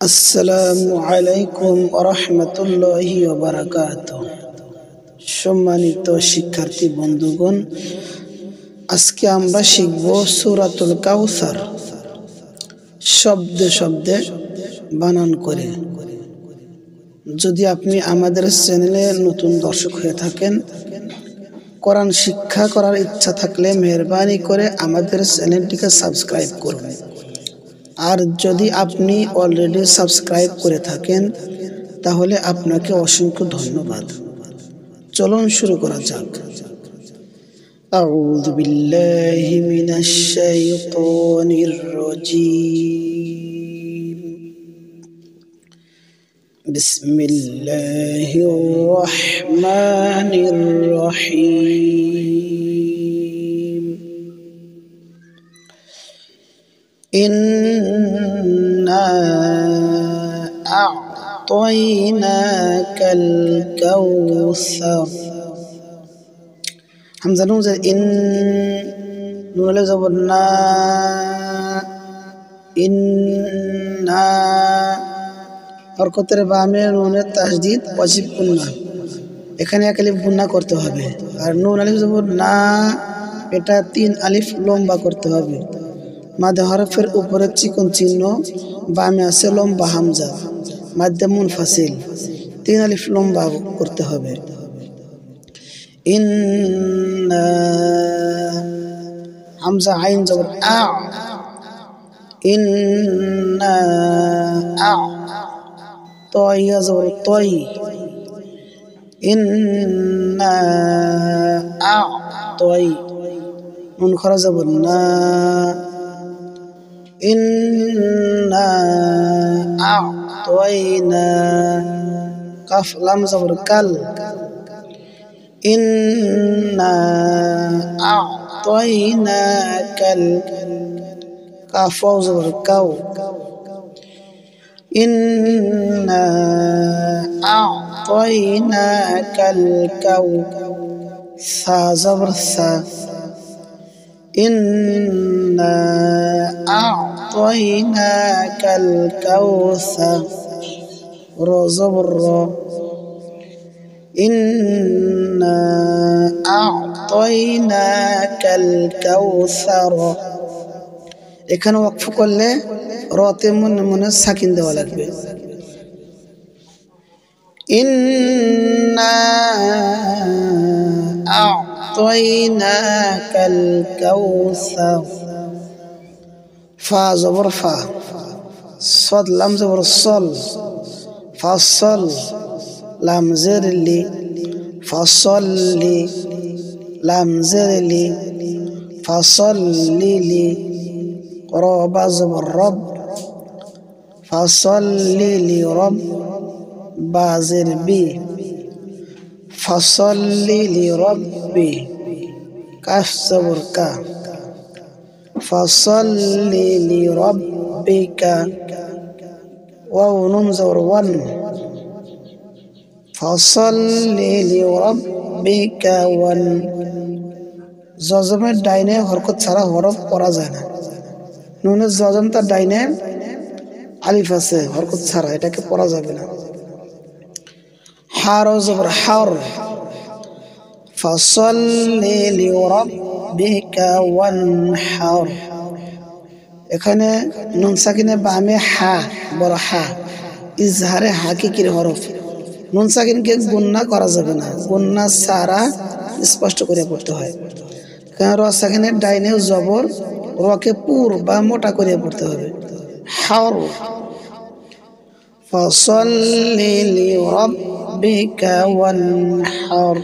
আসসালামু আলাইকুম ওয়া রাহমাতুল্লাহি ওয়া বারাকাতুহু। সম্মানিত শিক্ষার্থী বন্ধুগণ, আজকে আমরা শিখব সূরাতুল কাউসার শব্দে শব্দে বানান করে। যদি আপনি আমাদের চ্যানেলে নতুন দর্শক হয়ে থাকেন, কোরআন শিক্ষা করার ইচ্ছা থাকলে মেহেরবানি করে আমাদের চ্যানেলটিকে সাবস্ক্রাইব করুন। আর যদি আপনি অলরেডি সাবস্ক্রাইব করে থাকেন তাহলে আপনাকে অসংখ্য ধন্যবাদ। চলুন শুরু করা যাক। আউযু বিল্লাহি মিনাশ শাইতানির রাজীম। বিসমিল্লাহির রাহমানির রহিম। ইন্না আ'তাইনাকাল কাউসার। হামজা নুন ইন, নুন আলিফ জবর না, ইন্না। হরকতের বামে নুনের তাসদীদ ওয়াজিব গুন্না, এখানে এক আলিফ গুন্না করতে হবে। আর নুন আলিফ জবর না, এটা 3 আলিফ লম্বা করতে হবে। মাদে হরফের উপরে চিকন চিহ্ন, বামে আছে লম্বা হামজা, মাদ্দে মুনফাসিল, 3 আলিফ লম্বা করতে হবে। ইন্না, হামজা আইন জবর আ, ইন্না আ, তয়া জবর তই, ইন্না আ তই, নুন খরা জবর না, ইন্না আ'তাইনা, কাফ লাম জবর কাল, ইন্না আ'তাইনাকাল, কাফ ওয়াও জবর কাউ, ইন্না আ'তাইনাকাল কাউ, সা জবর সা, ইন্না আ'তাইনাকাল কাউসার, র জবর র, ইন্না আ'তাইনাকাল কাউসার। এখানে ওয়াকফ করলে রতে মনে মনে সাকিন দেওয়া লাগবে। ইন্না আ'তাইনাকাল কাউসার, ফা জবর ফা, সদ লাম জবর সল, ফাসল, লাম জের লি, ফাসল্লি, লাম জের লি, ফাসল্লিলি, র বা জবর রব, ফাসল্লিলি রব, বা জের বি, ফাসল্লিলি রব্বি, কাফ জবর কা, ফাসল্লি লিরাব্বিকা, ওয়াও নুন জবর ওয়ান, ফাসল্লি লিরাব্বিকা ওয়ান। জজমের ডাইনে হরকত ছাড়া হরফ পড়া যায় না। নুনের জজম তার ডাইনে আলিফ আছে, হরকত ছাড়া এটাকে পড়া যাবে না। হার জবর হার, ফাসল্লি লিরাব্বিকা ওয়ানহার। এখানে নুন সাকিনের বামে হা, বড় হা, ইজহারে হাকিকির হরফ। নুন সাকিনকে গুন্না করা যাবে না, গুন্না সারা স্পষ্ট করে পড়তে হয়। কারণ র সাকিনের ডাইনেও জবর, রকে পুর বা মোটা করে পড়তে হবে। হার, ফাসল্লি লিরাব্বিকা ওয়ানহার,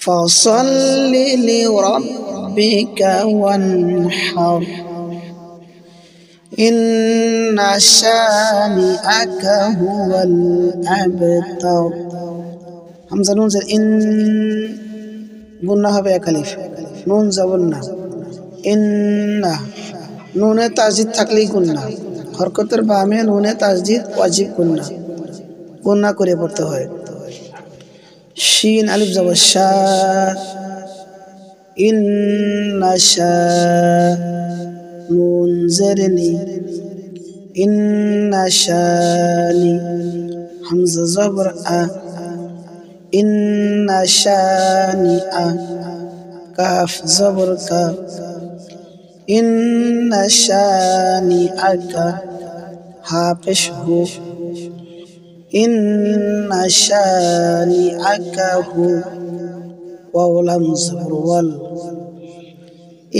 ফাসল্লি লিরাব্বিকা ওয়ানহার, ইন্না শানিআকা হুয়াল আবতার। হামজা নুন জের ইন, গুন্না হবে এক আলিফ, নুন জবর না, ইন্না, নুনে তাসদীদ থাকলেই গুন্না। হরকতের বামে নুনে তাসদীদ ওয়াজিব গুন্না, গুন্না করে পড়তে হয়। শিন আলিফ জবর শা, ইন্নাশা, নুন জেরনি, ইন্না শানি হামজা জবর আ ইন্না শানি আ কাফ জবর কা ইন্না শানি আকা হা পেশ হু ইন্না শানি আকা হু ওয়াও লাম জবর ওয়াল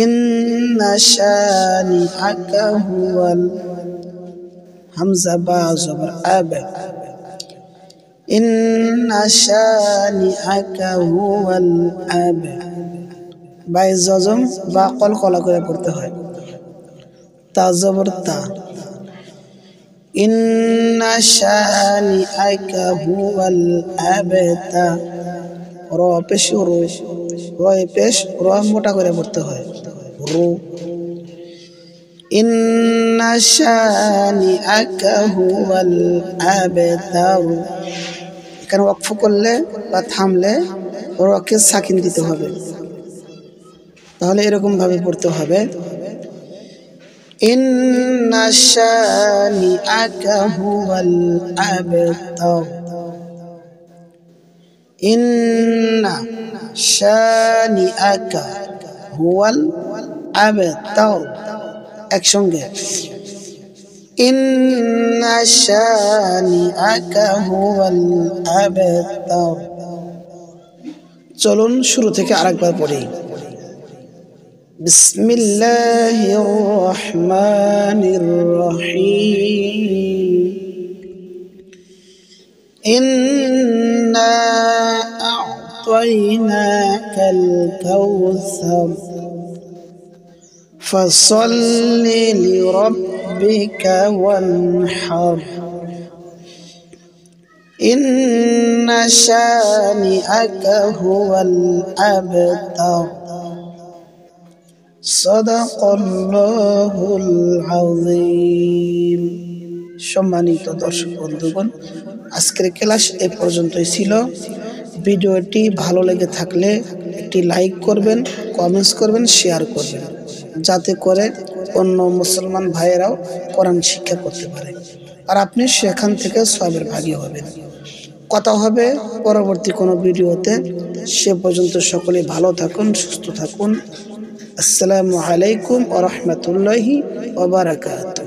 ইন্না শানি আকা হুয়াল হামজা বা জবর আব ইন্না শানি আকা হুয়াল আব বাই জজম বা কলকলা করে পড়তে হয় তা জবর তা ইন্না শানি আকা হুয়াল আবতা র পেশ রো রয় পেশ র মোটা করে পড়তে হয় রো ইন্না শানি আকা হুয়াল আবতার এখানে ওয়াকফ করলে বা থামলে রকে সাকিন দিতে হবে তাহলে এরকম ভাবে পড়তে হবে ইন্না শানি আকা হুয়াল আবতার ইন্না শানি আকা হুয়াল আবতার একসঙ্গে ইন্না শানি আকা হুয়াল আবতার চলুন শুরু থেকে আরেকবার পড়ি বিসমিল্লাহির রহমানির রহিম ইন্না আ'তাইনাকাল কাউসার ফাসাল্লি লিরাব্বিকা ওয়ানহার ইন্না শানিআকা হুয়াল আবতার সাদাকাল্লাহুল আযীম। সম্মানিত দর্শক বন্ধুগণ, আজকের ক্লাস এ পর্যন্তই ছিল। ভিডিওটি ভালো লেগে থাকলে একটি লাইক করবেন, কমেন্টস করবেন, শেয়ার করবেন, যাতে করে অন্য মুসলমান ভাইয়েরাও কোরআন শিক্ষা করতে পারে আর আপনি সেখান থেকে সওয়াবের ভাগী হবেন। কথা হবে পরবর্তী কোনো ভিডিওতে। সে পর্যন্ত সকলে ভালো থাকুন, সুস্থ থাকুন। আসসালামু আলাইকুম ওয়া রাহমাতুল্লাহি ওয়া বারাকাতুহু।